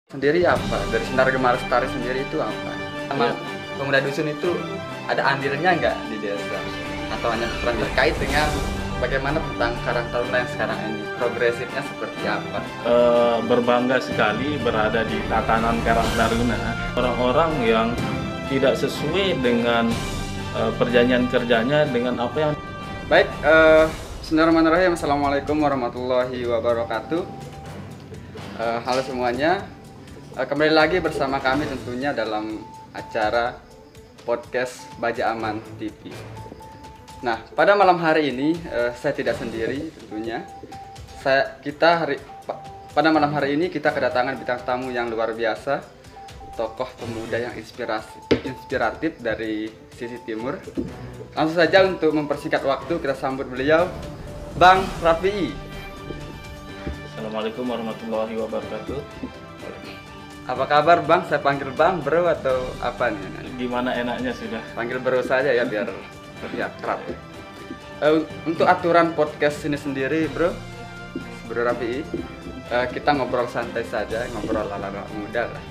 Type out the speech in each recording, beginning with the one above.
Sendiri apa? Dari Sinar Gema Lestari sendiri itu apa? Sama pemuda dusun itu ada andilnya nggak di desa? Atau hanya terkait dengan bagaimana tentang Karang Taruna yang sekarang ini? Progresifnya seperti apa? Berbangga sekali berada di tatanan Karang Taruna. Orang-orang yang tidak sesuai dengan perjanjian kerjanya dengan apa yang... Baik, Bismillahirrahmanirrahim. Assalamualaikum warahmatullahi wabarakatuh. Halo semuanya. Kembali lagi bersama kami tentunya dalam acara podcast Baja Aman TV. Nah, pada malam hari ini saya tidak sendiri tentunya. Pada malam hari ini kita kedatangan bintang tamu yang luar biasa, tokoh pemuda yang inspiratif dari sisi timur. Langsung saja untuk mempersingkat waktu kita sambut beliau, Bang Rafi'i. Assalamualaikum warahmatullahi wabarakatuh. Apa kabar Bang? Saya panggil Bang, Bro atau apa nih? Gimana enaknya sudah? Panggil Bro saja ya biar lebih akrab. Untuk aturan podcast ini sendiri, Bro Rafi'i, kita ngobrol santai saja, ngobrol ala muda lah,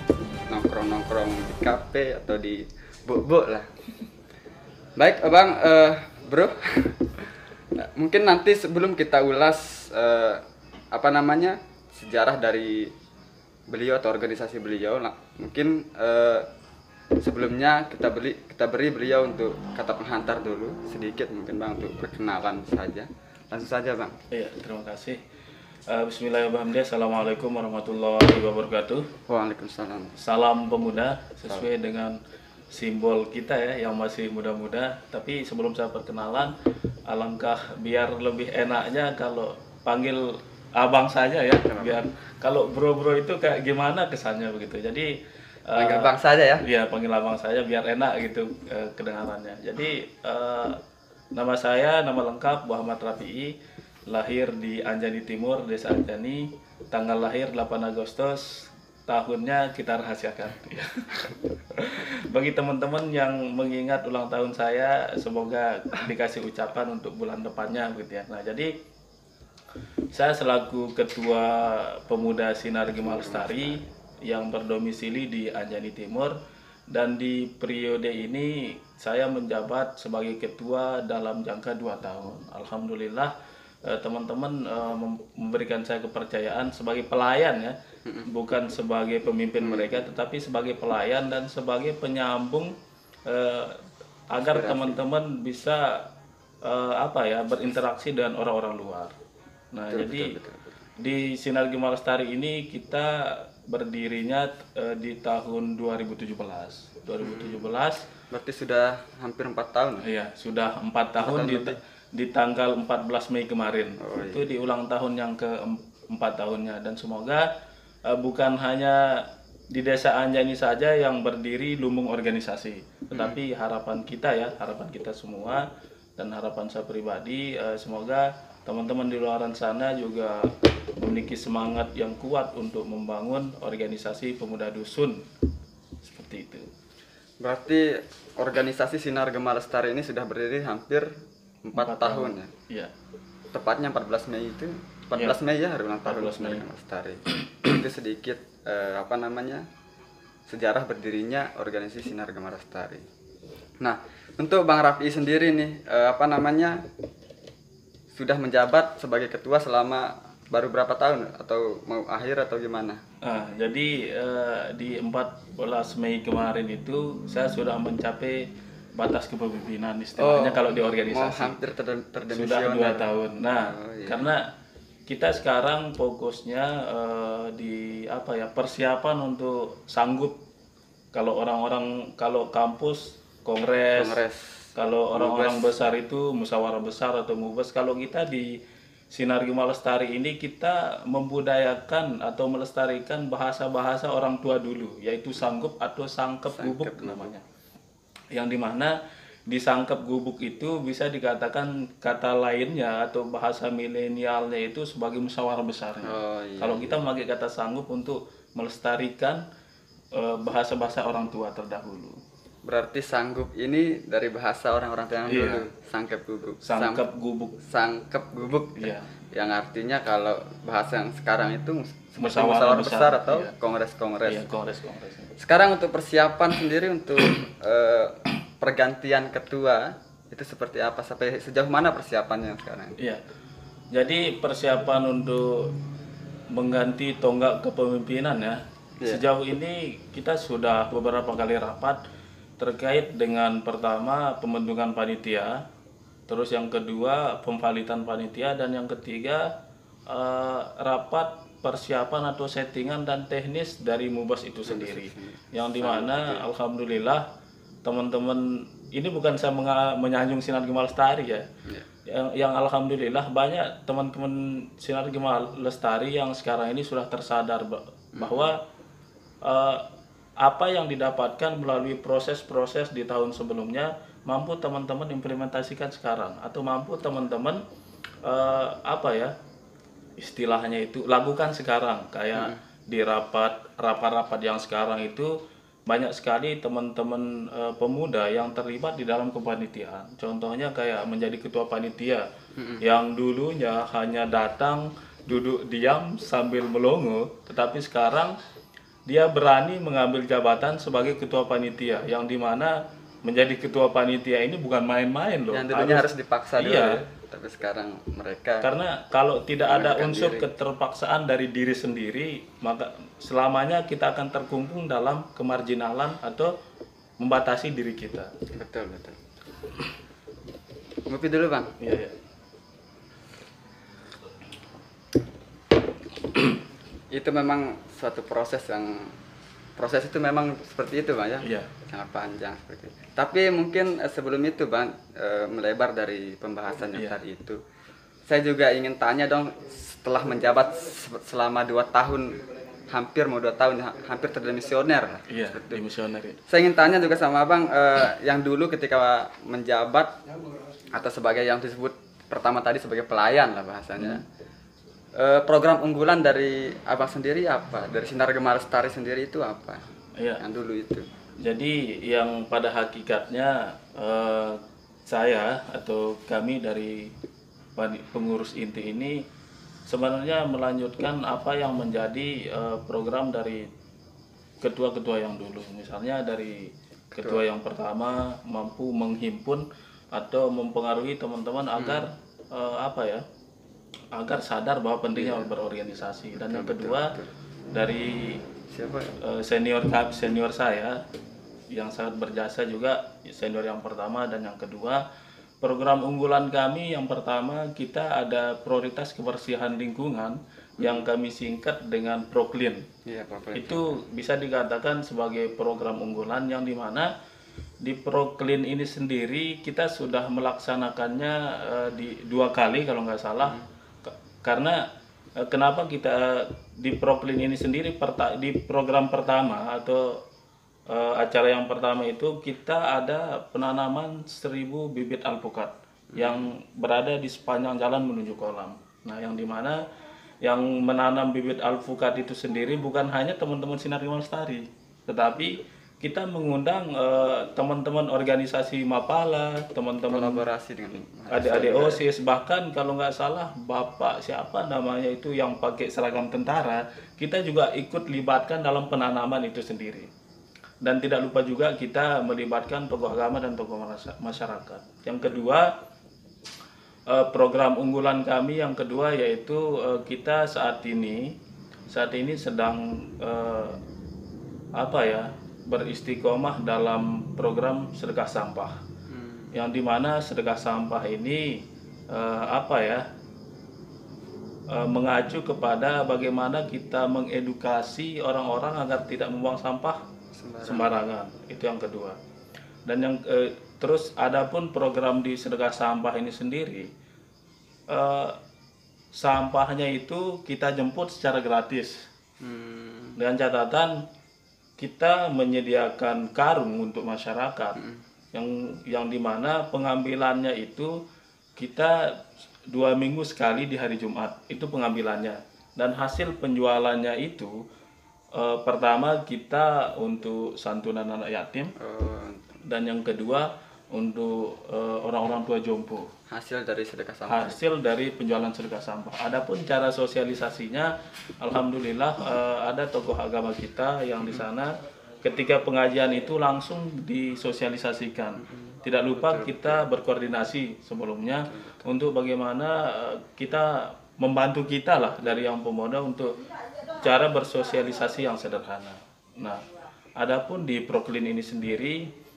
nongkrong di kafe atau di buk lah. Baik, Bang, Bro, mungkin nanti sebelum kita ulas sejarah dari beliau atau organisasi beliau, mungkin sebelumnya kita beri beliau untuk kata penghantar dulu sedikit mungkin Bang, untuk perkenalan saja. Langsung saja Bang. Iya, terima kasih. Bismillahirrahmanirrahim. Assalamualaikum warahmatullahi wabarakatuh. Waalaikumsalam. Salam pemuda sesuai dengan simbol kita ya yang masih muda-muda. Tapi sebelum saya perkenalan, alangkah biar lebih enaknya kalau panggil abang saja ya. Biar kalau bro-bro itu kayak gimana kesannya begitu. Jadi panggil abang saja ya. Iya, panggil abang saja biar enak gitu kedengarannya. Jadi nama saya, nama lengkap Muhammad Rafi'i, lahir di Anjani Timur, Desa Anjani, tanggal lahir 8 Agustus, tahunnya kita rahasiakan. Bagi teman-teman yang mengingat ulang tahun saya, semoga dikasih ucapan untuk bulan depannya gitu ya. Nah, jadi saya selaku Ketua Pemuda Sinar Gema Lestari yang berdomisili di Anjani Timur, dan di periode ini saya menjabat sebagai ketua dalam jangka 2 tahun. Alhamdulillah teman-teman memberikan saya kepercayaan sebagai pelayan ya, bukan sebagai pemimpin mereka, tetapi sebagai pelayan dan sebagai penyambung agar teman-teman bisa berinteraksi dengan orang-orang luar. Nah, betul. Di Sinar Gema Lestari ini kita berdirinya di tahun 2017. Berarti sudah hampir 4 tahun. Iya, sudah 4 tahun di tanggal 14 Mei kemarin. Itu di ulang tahun yang ke-4 tahunnya, dan semoga bukan hanya di Desa Anjani saja yang berdiri lumbung organisasi, tetapi harapan kita semua dan harapan saya pribadi, semoga teman-teman di luar sana juga memiliki semangat yang kuat untuk membangun organisasi pemuda dusun seperti itu. Berarti organisasi Sinar Gema Lestari ini sudah berdiri hampir 4 tahun ya? Iya. Tepatnya 14 Mei itu, 14 Mei ya, hari ulang tahun Sinar Gema Lestari. Itu sedikit sejarah berdirinya organisasi Sinar Gema Lestari. Nah, untuk Bang Rafi'i sendiri nih, sudah menjabat sebagai ketua selama baru berapa tahun, atau mau akhir atau gimana? Jadi di 14 Mei kemarin itu saya sudah mencapai batas kepemimpinan istilahnya kalau di organisasi. Hampir sudah 2 tahun. Nah, karena kita sekarang fokusnya di persiapan untuk sanggup. Kalau orang-orang, kalau kampus kongres. Kalau orang-orang besar itu musyawarah besar atau mubes. Kalau kita di Sinar Gema Lestari ini kita membudayakan atau melestarikan bahasa-bahasa orang tua dulu, yaitu sanggup atau sangkep gubuk namanya. Yang dimana di sangkep gubuk itu bisa dikatakan kata lainnya atau bahasa milenialnya itu sebagai musyawarah besar. Kalau kita memakai kata sanggup untuk melestarikan bahasa-bahasa orang tua terdahulu. Berarti sanggup ini dari bahasa orang-orang Tionghoa Iya. dulu, sangkep gubuk. Sangkep gubuk. Sangkep gubuk. Iya. Yang artinya kalau bahasa yang sekarang itu seperti Musyawarah musyawarah besar besar, atau iya. kongres-kongres. Iya, kongres. Sekarang untuk persiapan sendiri untuk pergantian ketua itu seperti apa, sampai sejauh mana persiapannya sekarang? Iya. Jadi persiapan untuk mengganti tonggak kepemimpinan ya. Iya. Sejauh ini kita sudah beberapa kali rapat terkait dengan pertama pembentukan panitia, terus yang kedua pemvalidan panitia, dan yang ketiga rapat persiapan atau settingan dan teknis dari Mubas itu sendiri. Yang dimana alhamdulillah teman-teman ini bukan saya menyanjung Sinar Gema Lestari ya. Yang alhamdulillah banyak teman-teman Sinar Gema Lestari yang sekarang ini sudah tersadar bahwa apa yang didapatkan melalui proses-proses di tahun sebelumnya mampu teman-teman implementasikan sekarang, atau mampu teman-teman apa ya istilahnya itu lakukan sekarang. Kayak di rapat-rapat yang sekarang itu banyak sekali teman-teman pemuda yang terlibat di dalam kepanitiaan. Contohnya kayak menjadi ketua panitia yang dulunya hanya datang duduk diam sambil melongo, tetapi sekarang dia berani mengambil jabatan sebagai ketua panitia, yang dimana menjadi ketua panitia ini bukan main-main loh. Yang dulunya harus dipaksa dulu iya. ya. Tapi sekarang mereka, Karena kalau tidak ada unsur diri. keterpaksaan dari diri sendiri, maka selamanya kita akan terkungkung dalam kemarginalan atau membatasi diri kita. betul. Ngopi dulu bang. Iya. Itu memang suatu proses itu memang seperti itu bang ya. Iya. Sangat panjang seperti itu. Tapi mungkin sebelum itu bang, melebar dari pembahasan yang tadi itu, saya juga ingin tanya dong, setelah menjabat selama 2 tahun, hampir 2 tahun, hampir terdemisioner lah. Iya, demisioner. Saya ingin tanya juga sama abang, yang dulu ketika menjabat atau sebagai yang disebut pertama tadi sebagai pelayan lah bahasanya, program unggulan dari abang sendiri apa? Dari Sinar Gema Lestari sendiri itu apa? Iya. Yang dulu itu. Jadi yang pada hakikatnya saya atau kami dari pengurus inti ini sebenarnya melanjutkan apa yang menjadi program dari ketua-ketua yang dulu. Misalnya dari ketua yang pertama mampu menghimpun atau mempengaruhi teman-teman agar agar sadar bahwa pentingnya berorganisasi. Dan yang kedua dari Siapa? senior saya yang sangat berjasa juga, senior yang pertama dan yang kedua, program unggulan kami yang pertama kita ada prioritas kebersihan lingkungan yang kami singkat dengan Proklin. Iya, Proklin. Itu bisa dikatakan sebagai program unggulan yang dimana di Proklin ini sendiri kita sudah melaksanakannya di 2 kali kalau nggak salah. Karena kenapa kita di Proklin ini sendiri di program pertama atau acara yang pertama itu kita ada penanaman 1000 bibit alpukat yang berada di sepanjang jalan menuju kolam. Nah, yang dimana yang menanam bibit alpukat itu sendiri bukan hanya teman-teman Sinar Gema Lestari, tetapi kita mengundang teman-teman organisasi Mapala, teman-teman Kolaborasi dengan adik-adik OSIS, bahkan kalau nggak salah bapak siapa namanya itu yang pakai seragam tentara, kita juga ikut libatkan dalam penanaman itu sendiri. Dan tidak lupa juga kita melibatkan tokoh agama dan tokoh masyarakat. Yang kedua, program unggulan kami yang kedua yaitu kita saat ini sedang beristiqomah dalam program sedekah sampah. Yang dimana sedekah sampah ini mengacu kepada bagaimana kita mengedukasi orang-orang agar tidak membuang sampah sembarangan. Itu yang kedua. Dan yang terus adapun program di sedekah sampah ini sendiri, sampahnya itu kita jemput secara gratis. Dengan catatan kita menyediakan karung untuk masyarakat yang dimana pengambilannya itu kita 2 minggu sekali di hari Jumat itu pengambilannya, dan hasil penjualannya itu pertama kita untuk santunan anak yatim, dan yang kedua untuk orang-orang tua jompo. Hasil dari sedekah sampah. Hasil dari penjualan sedekah sampah. Adapun cara sosialisasinya, alhamdulillah ada tokoh agama kita yang di sana ketika pengajian itu langsung disosialisasikan. Tidak lupa kita berkoordinasi sebelumnya untuk bagaimana kita membantu kita lah dari yang pemuda untuk cara bersosialisasi yang sederhana. Nah, adapun di Proklin ini sendiri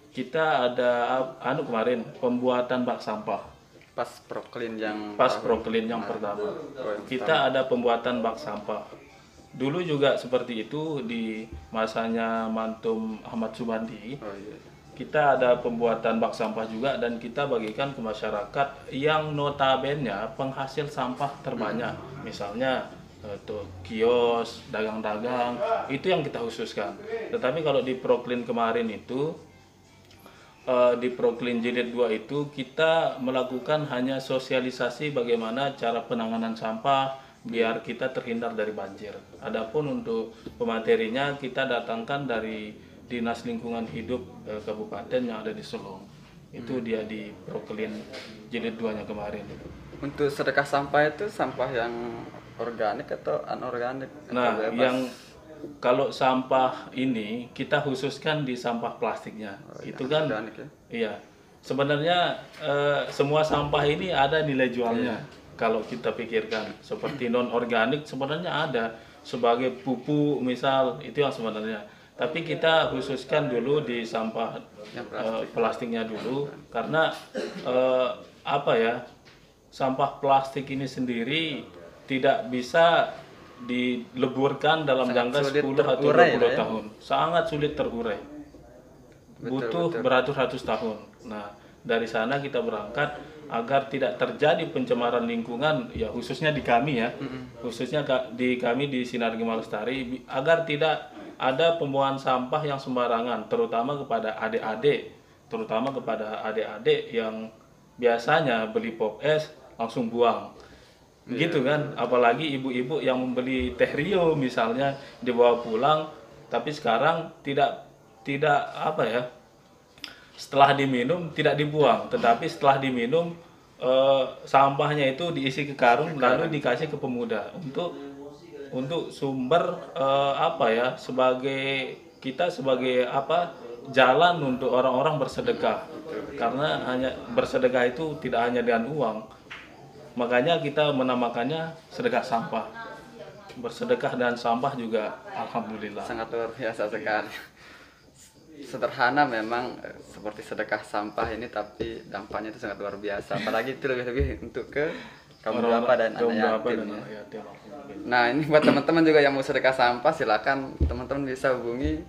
kita ada kemarin pembuatan bak sampah. Pas Proklin yang pertama. Kita ada pembuatan bak sampah. Dulu juga seperti itu di masanya Mantum Ahmad Subandi. Kita ada pembuatan bak sampah juga dan kita bagikan ke masyarakat yang notabene penghasil sampah terbanyak. Misalnya tuh kios, dagang-dagang, itu yang kita khususkan. Tetapi kalau di Proklin kemarin itu di Proklin Jilid 2 itu kita melakukan hanya sosialisasi bagaimana cara penanganan sampah biar kita terhindar dari banjir. Adapun untuk pematerinya kita datangkan dari Dinas Lingkungan Hidup Kabupaten yang ada di Selong. Itu dia di Proklin Jilid 2-nya kemarin. Untuk sedekah sampah itu sampah yang organik atau anorganik? Nah, yang kalau sampah ini kita khususkan di sampah plastiknya. Itu kan organik, ya? Iya. Sebenarnya semua sampah ini ada nilai jualnya. Kalau kita pikirkan seperti non organik sebenarnya ada sebagai pupuk misal, itu yang sebenarnya. Tapi kita khususkan dulu di sampah plastiknya dulu karena sampah plastik ini sendiri tidak bisa dileburkan dalam jangka 10 atau 20 tahun. Sangat sulit terurai. Butuh beratus-ratus tahun. Nah, dari sana kita berangkat agar tidak terjadi pencemaran lingkungan, ya khususnya di kami ya. Khususnya di kami di Sinar Gema Lestari, agar tidak ada pembuangan sampah yang sembarangan, terutama kepada adik-adik yang biasanya beli pop es langsung buang. Gitu kan, apalagi ibu-ibu yang membeli teh Rio misalnya dibawa pulang, tapi sekarang tidak setelah diminum tidak dibuang, tetapi setelah diminum sampahnya itu diisi ke karung lalu dikasih ke pemuda untuk sumber sebagai jalan untuk orang-orang bersedekah, karena hanya bersedekah itu tidak hanya dengan uang. Makanya kita menamakannya sedekah sampah. Bersedekah dan sampah juga alhamdulillah. Sangat luar biasa sekali. Sederhana memang seperti sedekah sampah ini, tapi dampaknya itu sangat luar biasa. Apalagi itu lebih untuk ke kaum duafa dan anak yatim. Nah, ini buat teman-teman juga yang mau sedekah sampah, silakan teman-teman bisa hubungi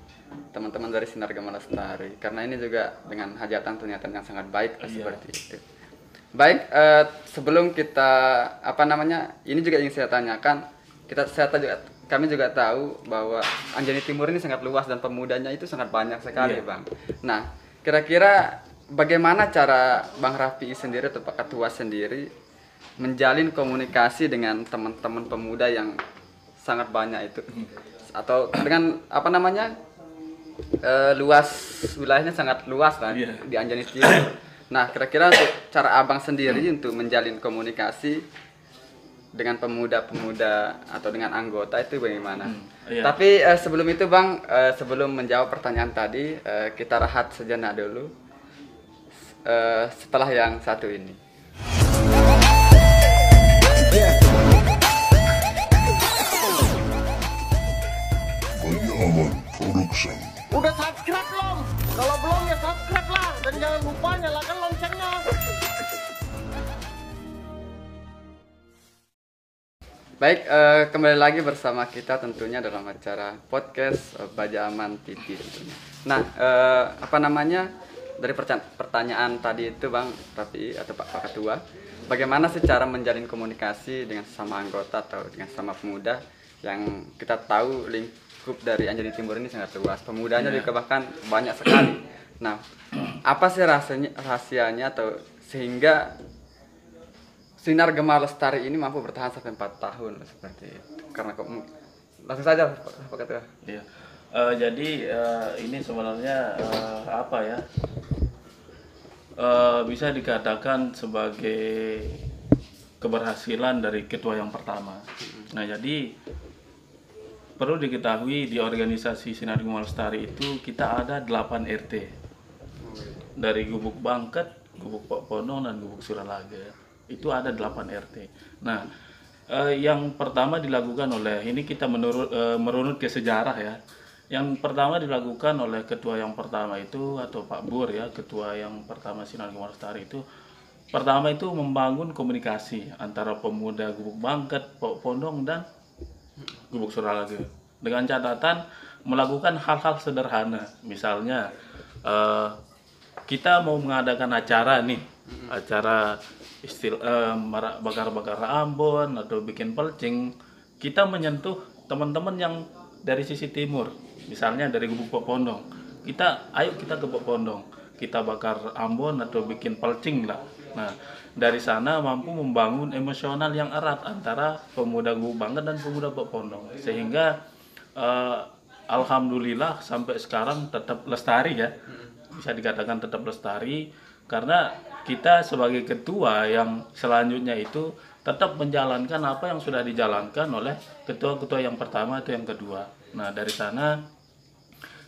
teman-teman dari Sinar Gema Lestari, karena ini juga dengan hajatan atau niatan yang sangat baik seperti itu. Baik, sebelum kita ini juga yang saya tanyakan, kami juga tahu bahwa Anjani Timur ini sangat luas dan pemudanya itu sangat banyak sekali, Bang. Nah, kira-kira bagaimana cara Bang Rafi'i sendiri atau Pak Ketua sendiri menjalin komunikasi dengan teman-teman pemuda yang sangat banyak itu, atau dengan luas, wilayahnya sangat luas lah di Anjani Timur. Nah, kira-kira untuk cara Abang sendiri untuk menjalin komunikasi dengan pemuda-pemuda atau dengan anggota itu bagaimana? Tapi sebelum itu Bang, sebelum menjawab pertanyaan tadi, kita rehat sejenak dulu setelah yang satu ini. Aman Production. Udah subscribe belum? Kalau belum ya subscribe lah, dan jangan lupa nyalakan loncengnya. Baik, kembali lagi bersama kita tentunya dalam acara podcast Baja Aman TV tentunya. Nah, dari pertanyaan tadi itu Bang Rafi'i atau Pak Ketua, bagaimana sih cara menjalin komunikasi dengan sesama anggota atau dengan sesama pemuda yang kita tahu lingkup dari Anjani Timur ini sangat luas, pemudanya juga bahkan banyak sekali. Nah, apa sih rahasianya atau sehingga Sinar Gema Lestari ini mampu bertahan sampai 4 tahun seperti itu? Karena langsung saja Pak Ketua. Iya. Jadi ini sebenarnya bisa dikatakan sebagai keberhasilan dari ketua yang pertama. Nah, jadi perlu diketahui di organisasi Sinar Gumul Lestari itu kita ada 8 RT. Dari Gubuk Bangket, Gubuk Pok Pondong, dan Gubuk Suralaga. Itu ada 8 RT. Nah, yang pertama dilakukan oleh, ini kita merunut ke sejarah ya. Yang pertama dilakukan oleh ketua yang pertama itu, atau Pak Bur ya, ketua yang pertama Sinar Gumul Lestari itu, pertama itu membangun komunikasi antara pemuda Gubuk Bangket, Pok Pondong, dan Gubuk Suralaga. Dengan catatan melakukan hal-hal sederhana. Misalnya kita mau mengadakan acara nih, acara bakar-bakar Ambon atau bikin pelcing, kita menyentuh teman-teman yang dari sisi timur, misalnya dari Gubuk Pok Pondong. Ayo kita ke Pok Pondong, kita bakar Ambon atau bikin pelcing lah. Nah, dari sana mampu membangun emosional yang erat antara pemuda Gubuk Bangket dan pemuda Pok Pondong, sehingga alhamdulillah sampai sekarang tetap lestari ya, bisa dikatakan tetap lestari, karena kita sebagai ketua yang selanjutnya itu tetap menjalankan apa yang sudah dijalankan oleh ketua-ketua yang pertama atau yang kedua. Nah, dari sana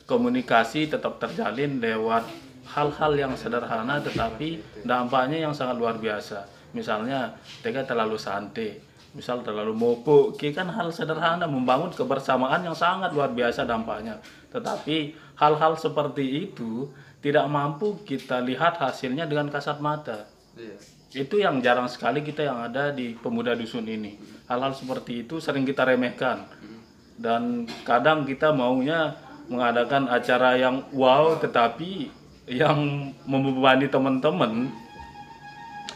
komunikasi tetap terjalin lewat hal-hal yang sederhana tetapi dampaknya yang sangat luar biasa. Misalnya, mereka terlalu santai, misal terlalu mopuk, kan hal sederhana membangun kebersamaan yang sangat luar biasa dampaknya. Tetapi hal-hal seperti itu tidak mampu kita lihat hasilnya dengan kasat mata. Itu yang jarang sekali kita yang ada di pemuda dusun ini. Hal-hal seperti itu sering kita remehkan. Dan kadang kita maunya mengadakan acara yang wow, tetapi yang membebani teman-teman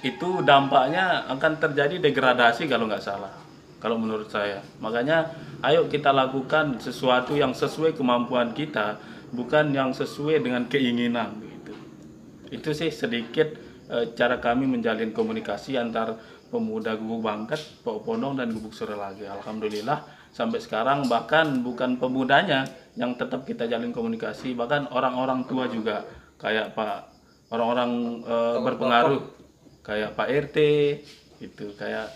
itu dampaknya akan terjadi degradasi kalau nggak salah, kalau menurut saya. Makanya ayo kita lakukan sesuatu yang sesuai kemampuan kita, bukan yang sesuai dengan keinginan gitu. Itu sih sedikit cara kami menjalin komunikasi antar pemuda Gubuk Bangket, Pok Pondong, dan Gubuk Suralaga. Alhamdulillah sampai sekarang bahkan bukan pemudanya yang tetap kita jalin komunikasi, bahkan orang-orang tua juga, kayak orang-orang berpengaruh kayak Pak RT itu, kayak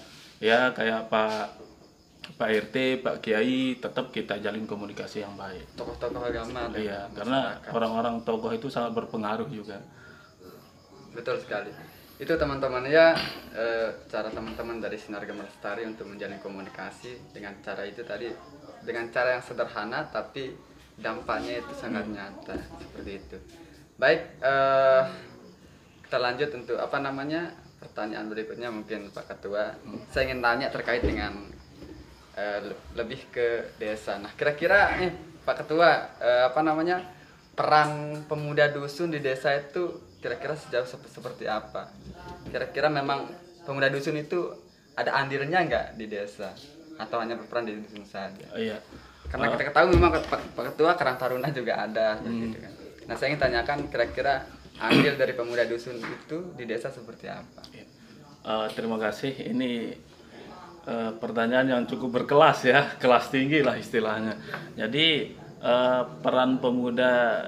Pak RT, Pak Kiai, tetap kita jalin komunikasi yang baik. Tokoh-tokoh agama. Iya, karena orang-orang tokoh itu sangat berpengaruh juga. Betul sekali. Itu teman-teman ya, cara teman-teman dari Sinar Gumul Lestari untuk menjalin komunikasi dengan cara itu tadi, dengan cara yang sederhana tapi dampaknya itu sangat nyata, seperti itu. Baik, kita lanjut untuk pertanyaan berikutnya. Mungkin Pak Ketua, saya ingin tanya terkait dengan lebih ke desa. Nah, kira-kira nih Pak Ketua, peran pemuda dusun di desa itu kira-kira sejauh seperti apa? Kira-kira memang pemuda dusun itu ada andilnya nggak di desa, atau hanya berperan di dusun saja? Iya. Karena kita ketahui memang Pak Ketua Karang Taruna juga ada, gitu kan. Nah, saya ingin tanyakan kira-kira andil dari pemuda dusun itu di desa seperti apa? Terima kasih. Ini pertanyaan yang cukup berkelas ya, kelas tinggi lah istilahnya. Jadi peran pemuda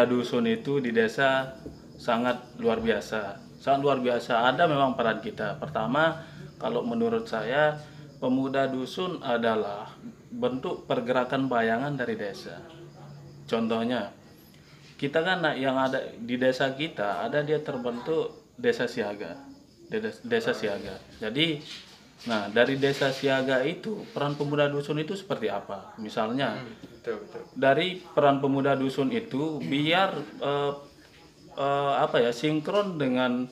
dusun itu di desa sangat luar biasa. Sangat luar biasa. Ada memang peran kita. Pertama, kalau menurut saya, pemuda dusun adalah bentuk pergerakan bayangan dari desa. Contohnya, kita kan yang ada di desa kita, ada dia terbentuk desa siaga. Desa siaga. Jadi, nah dari desa siaga itu, peran pemuda dusun itu seperti apa? Misalnya, dari peran pemuda dusun itu, biar sinkron dengan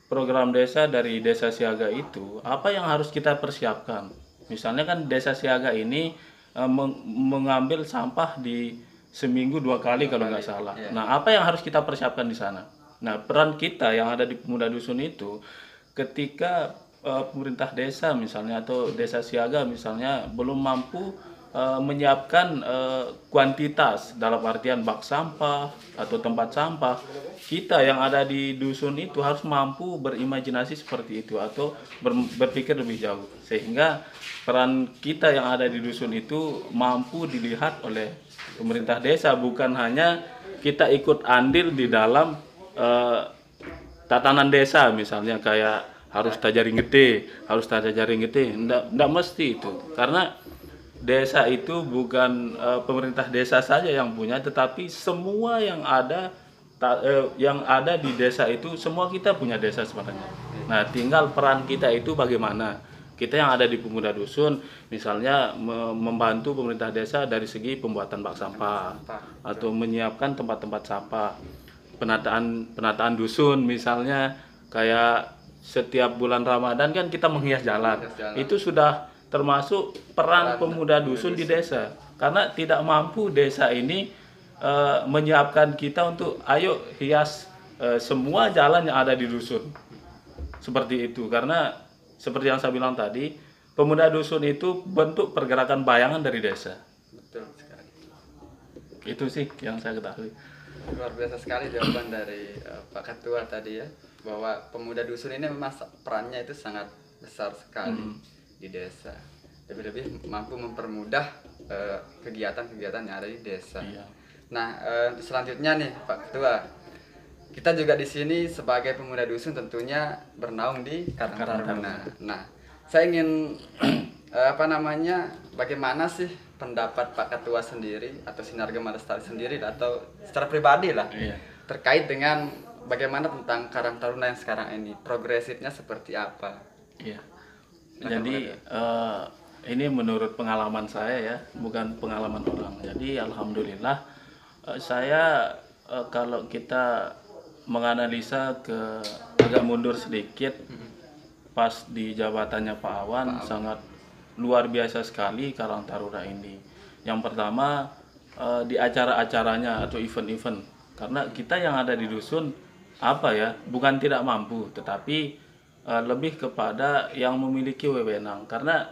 program desa dari desa siaga itu, apa yang harus kita persiapkan? Misalnya kan desa siaga ini mengambil sampah di seminggu 2 kali kalau nggak salah. Nah, apa yang harus kita persiapkan di sana? Nah, peran kita yang ada di pemuda dusun itu, ketika pemerintah desa misalnya atau desa siaga misalnya belum mampu menyiapkan kuantitas dalam artian bak sampah atau tempat sampah, kita yang ada di dusun itu harus mampu berimajinasi seperti itu atau berpikir lebih jauh, sehingga peran kita yang ada di dusun itu mampu dilihat oleh pemerintah desa, bukan hanya kita ikut andil di dalam eh, tatanan desa misalnya kayak harus tajaring gede, harus tajaring gede, ndak mesti itu. Karena desa itu bukan pemerintah desa saja yang punya, tetapi semua yang ada di desa itu semua kita punya desa sebenarnya. Nah, tinggal peran kita itu bagaimana. Kita yang ada di Pemuda Dusun, misalnya membantu pemerintah desa dari segi pembuatan bak sampah atau menyiapkan tempat-tempat sampah, penataan dusun, misalnya kayak setiap bulan Ramadan kan kita menghias jalan. Itu sudah termasuk peran pemuda dusun di desa. Karena tidak mampu desa ini menyiapkan kita untuk ayo hias semua jalan yang ada di dusun. Seperti itu, karena seperti yang saya bilang tadi, pemuda dusun itu bentuk pergerakan bayangan dari desa. Betul sekali. Itu sih yang saya ketahui. Luar biasa sekali jawaban dari Pak Ketua tadi ya, bahwa pemuda dusun ini memang perannya itu sangat besar sekali di desa. Lebih-lebih mampu mempermudah kegiatan-kegiatan yang ada di desa. Iya. Nah, selanjutnya nih Pak Ketua, kita juga di sini sebagai pemuda dusun tentunya bernaung di Karang Taruna. Nah, saya ingin bagaimana sih pendapat Pak Ketua sendiri atau Sinarga Lestari sendiri atau secara pribadi lah terkait dengan bagaimana tentang Karang Taruna yang sekarang ini, progresifnya seperti apa? Iya. Jadi ini menurut pengalaman saya ya, bukan pengalaman orang. Jadi alhamdulillah saya kalau kita menganalisa agak mundur sedikit pas di jabatannya Pak Awan, sangat luar biasa sekali Karang Taruna ini. Yang pertama di acara-acaranya atau event-event, karena kita yang ada di dusun bukan tidak mampu, tetapi lebih kepada yang memiliki wewenang. Karena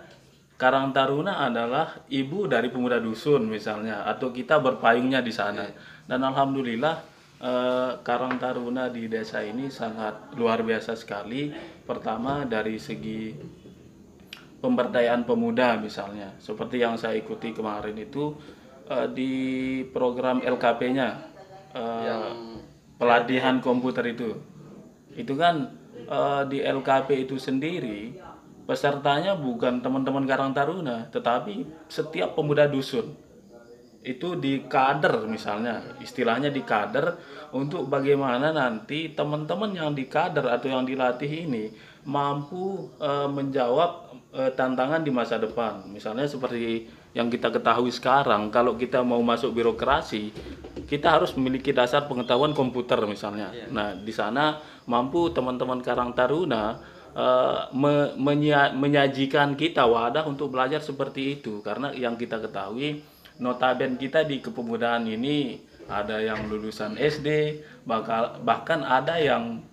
Karang Taruna adalah ibu dari pemuda dusun misalnya, atau kita berpayungnya di sana. Dan alhamdulillah Karang Taruna di desa ini sangat luar biasa sekali. Pertama dari segi pemberdayaan pemuda misalnya, seperti yang saya ikuti kemarin itu di program LKP-nya, pelatihan komputer itu kan di LKP itu sendiri pesertanya bukan teman-teman Karang Taruna, tetapi setiap pemuda dusun. Itu di kader misalnya, istilahnya di kader, untuk bagaimana nanti teman-teman yang di kader atau yang dilatih ini mampu menjawab tantangan di masa depan. Misalnya seperti yang kita ketahui sekarang, kalau kita mau masuk birokrasi, kita harus memiliki dasar pengetahuan komputer misalnya. Nah, di sana mampu teman-teman Karang Taruna menyajikan kita wadah untuk belajar seperti itu. Karena yang kita ketahui, notaben kita di kepemudaan ini ada yang lulusan SD, bahkan ada yang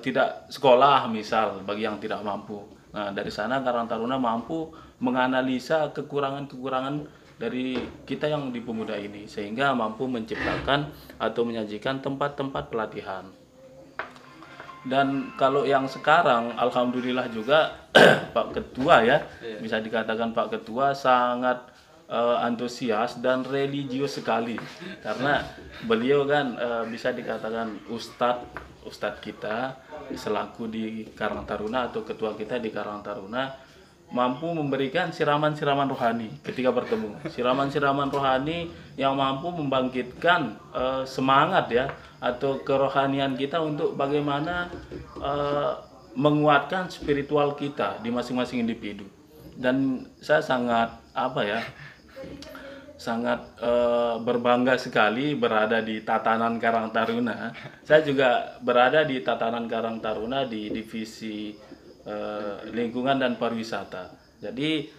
tidak sekolah misal, bagi yang tidak mampu. Nah, dari sana Karang Taruna mampu menganalisa kekurangan-kekurangan dari kita yang di pemuda ini, sehingga mampu menciptakan atau menyajikan tempat-tempat pelatihan. Dan kalau yang sekarang alhamdulillah juga Pak Ketua ya, bisa dikatakan Pak Ketua sangat antusias dan religius sekali, karena beliau kan bisa dikatakan ustadz kita selaku di Karang Taruna atau ketua kita di Karang Taruna, mampu memberikan siraman-siraman rohani ketika bertemu, siraman-siraman rohani yang mampu membangkitkan semangat ya atau kerohanian kita untuk bagaimana menguatkan spiritual kita di masing-masing individu. Dan saya sangat sangat berbangga sekali berada di tatanan Karang Taruna. Saya juga berada di tatanan Karang Taruna di divisi lingkungan dan pariwisata. Jadi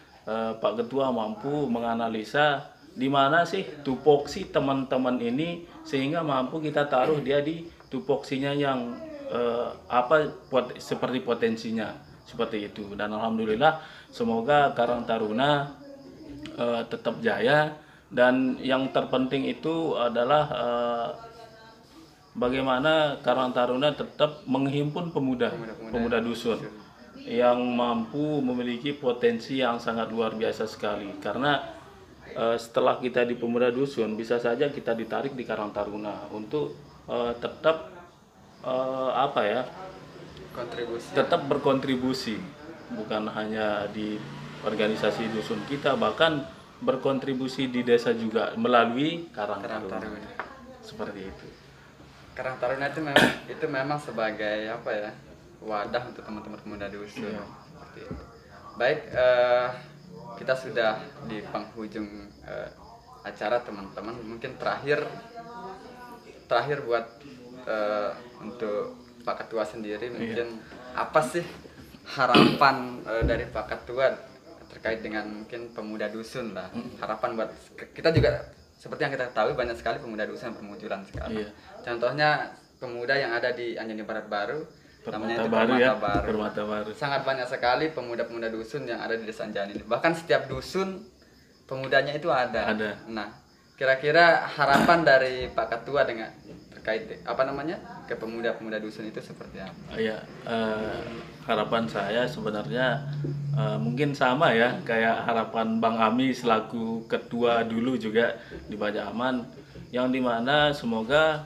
Pak Ketua mampu menganalisa di mana sih tupoksi teman-teman ini, sehingga mampu kita taruh dia di tupoksinya yang seperti potensinya seperti itu. Dan alhamdulillah semoga Karang Taruna tetap jaya, dan yang terpenting itu adalah bagaimana Karang Taruna tetap menghimpun pemuda dusun yang mampu memiliki potensi yang sangat luar biasa sekali. Karena setelah kita di pemuda dusun, bisa saja kita ditarik di Karang Taruna untuk tetap apa ya, Kontribusi. tetap berkontribusi, bukan hanya di organisasi dusun kita, bahkan berkontribusi di desa juga melalui Karang Karang Taruna. Taruna. Seperti itu. Karang Taruna itu memang sebagai apa ya, wadah untuk teman-teman pemuda dusun. Iya. Seperti itu. Baik, kita sudah di penghujung acara teman-teman. Mungkin terakhir buat untuk Pak Ketua sendiri, mungkin apa sih harapan dari Pak Ketua terkait dengan mungkin pemuda dusun lah. Harapan buat kita juga, seperti yang kita ketahui banyak sekali pemuda dusun yang bermunculan sekarang. Iya. Contohnya pemuda yang ada di Anjani Barat Baru, namanya itu Permata Permata Baru Baru. ya, Permata Baru. Sangat banyak sekali pemuda-pemuda dusun yang ada di desa Anjani. Bahkan setiap dusun pemudanya itu ada. Ada. Nah, kira-kira harapan dari Pak Ketua dengan terkait ke pemuda-pemuda dusun itu seperti apa? Ya, harapan saya sebenarnya mungkin sama ya, kayak harapan Bang Ami selaku ketua dulu juga di Baja Aman, yang dimana semoga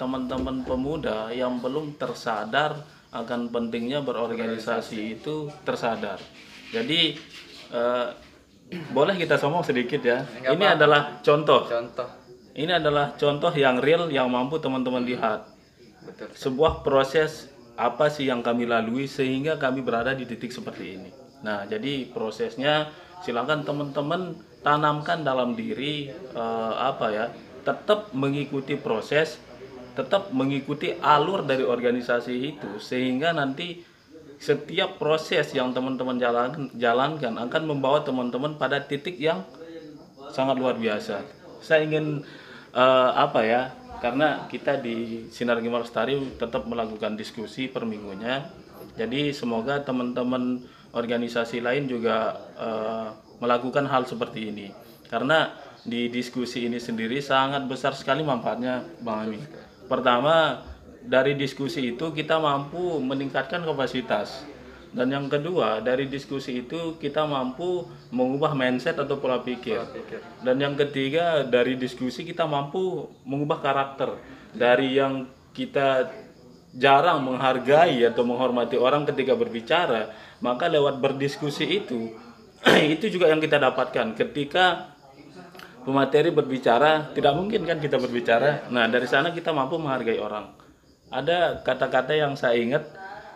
teman-teman pemuda yang belum tersadar akan pentingnya berorganisasi itu tersadar. Jadi boleh kita ngomong sedikit ya. Enggak Ini apa-apa. adalah contoh. Contoh, Ini adalah contoh yang real yang mampu teman-teman lihat. betul. Sebuah proses apa sih yang kami lalui sehingga kami berada di titik seperti ini. Nah, jadi prosesnya silakan teman-teman tanamkan dalam diri tetap mengikuti proses, tetap mengikuti alur dari organisasi itu sehingga nanti setiap proses yang teman-teman jalankan akan membawa teman-teman pada titik yang sangat luar biasa. Saya ingin karena kita di Sinar Gema Lestari tetap melakukan diskusi per minggunya. Jadi semoga teman-teman organisasi lain juga melakukan hal seperti ini. Karena di diskusi ini sendiri sangat besar sekali manfaatnya, Bang Ami. Pertama, dari diskusi itu kita mampu meningkatkan kapasitas. Dan yang kedua, dari diskusi itu kita mampu mengubah mindset atau pola pikir. Dan yang ketiga, dari diskusi kita mampu mengubah karakter. Dari yang kita jarang menghargai atau menghormati orang ketika berbicara, maka lewat berdiskusi itu, itu juga yang kita dapatkan. Ketika pemateri berbicara, tidak mungkin kan kita berbicara. Nah, dari sana kita mampu menghargai orang. Ada kata-kata yang saya ingat,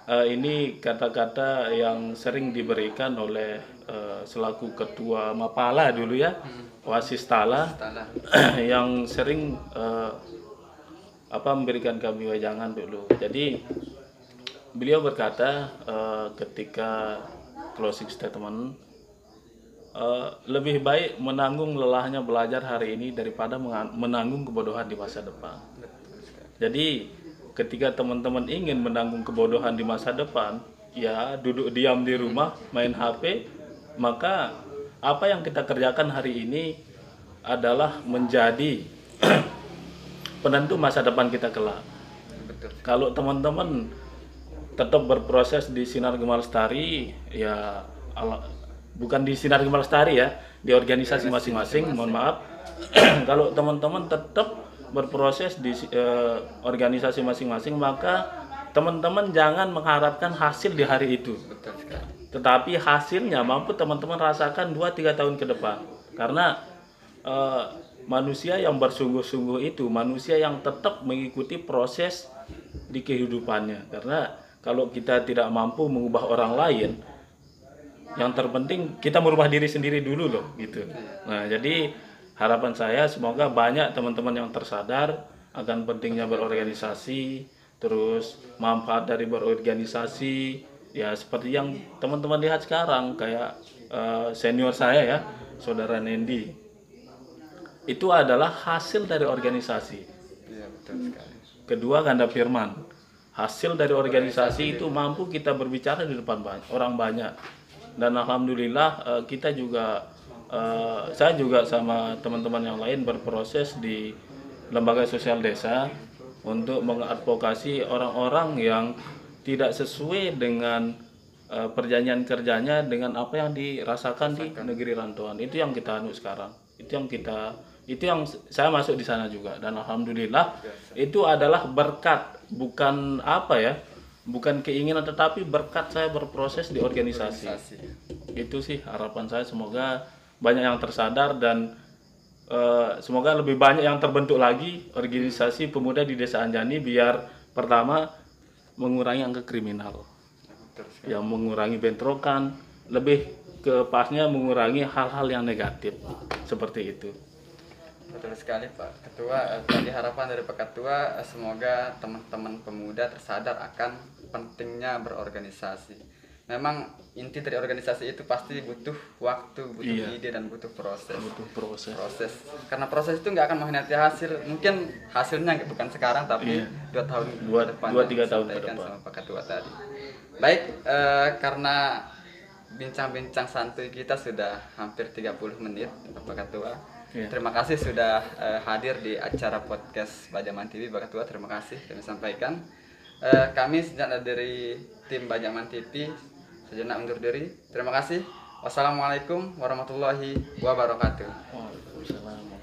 ini kata-kata yang sering diberikan oleh selaku ketua Mapala dulu ya, Wasis Tala, yang sering memberikan kami wejangan dulu. Jadi beliau berkata ketika closing statement, lebih baik menanggung lelahnya belajar hari ini daripada menanggung kebodohan di masa depan. Jadi ketika teman-teman ingin menanggung kebodohan di masa depan, ya duduk diam di rumah, main HP, maka apa yang kita kerjakan hari ini adalah menjadi penentu masa depan kita kelak. Betul. Kalau teman-teman tetap berproses di Sinar Gema Lestari, ya bukan di Sinar Gema Lestari ya, di organisasi masing-masing, mohon maaf. Kalau teman-teman tetap berproses di organisasi masing-masing, maka teman-teman jangan mengharapkan hasil di hari itu. Betul sekali. Tetapi hasilnya mampu teman-teman rasakan 2-3 tahun ke depan. Karena manusia yang bersungguh-sungguh itu manusia yang tetap mengikuti proses di kehidupannya. Karena kalau kita tidak mampu mengubah orang lain, yang terpenting kita merubah diri sendiri dulu loh gitu. Nah, jadi harapan saya semoga banyak teman-teman yang tersadar akan pentingnya berorganisasi, terus manfaat dari berorganisasi, ya seperti yang teman-teman lihat sekarang kayak senior saya ya, Saudara Nendi. Itu adalah hasil dari organisasi. Iya, betul sekali. Kedua, Ganda Firman. Hasil dari organisasi itu mampu kita berbicara di depan orang banyak. Dan alhamdulillah kita juga saya juga sama teman-teman yang lain berproses di lembaga sosial desa untuk mengadvokasi orang-orang yang tidak sesuai dengan perjanjian kerjanya dengan apa yang dirasakan di negeri rantauan. Itu yang kita anu sekarang. Itu yang kita Itu yang saya masuk di sana juga, dan alhamdulillah itu adalah berkat, bukan apa ya, bukan keinginan, tetapi berkat saya berproses di organisasi. Itu sih harapan saya, semoga banyak yang tersadar dan semoga lebih banyak yang terbentuk lagi organisasi pemuda di Desa Anjani, biar pertama mengurangi angka kriminal, yang mengurangi bentrokan, lebih ke pasnya mengurangi hal-hal yang negatif seperti itu. Betul sekali Pak Ketua. Tadi harapan dari Pak Ketua, semoga teman-teman pemuda tersadar akan pentingnya berorganisasi. Memang inti dari organisasi itu pasti butuh waktu, butuh ide, dan butuh proses. Proses. Karena proses itu nggak akan mengkhianati hasil. Mungkin hasilnya bukan sekarang, tapi 2 tahun ke depan. 2-3 tahun ke depan. Sama Pak Ketua tadi. Baik, karena bincang-bincang santuy kita sudah hampir 30 menit, Pak Ketua. Terima kasih sudah hadir di acara podcast Bajaman TV, Pak Ketua. Terima kasih kami sampaikan. Kami sejenak dari tim Bajaman TV sejenak undur diri. Terima kasih. Wassalamualaikum warahmatullahi wabarakatuh. Waalaikumsalam.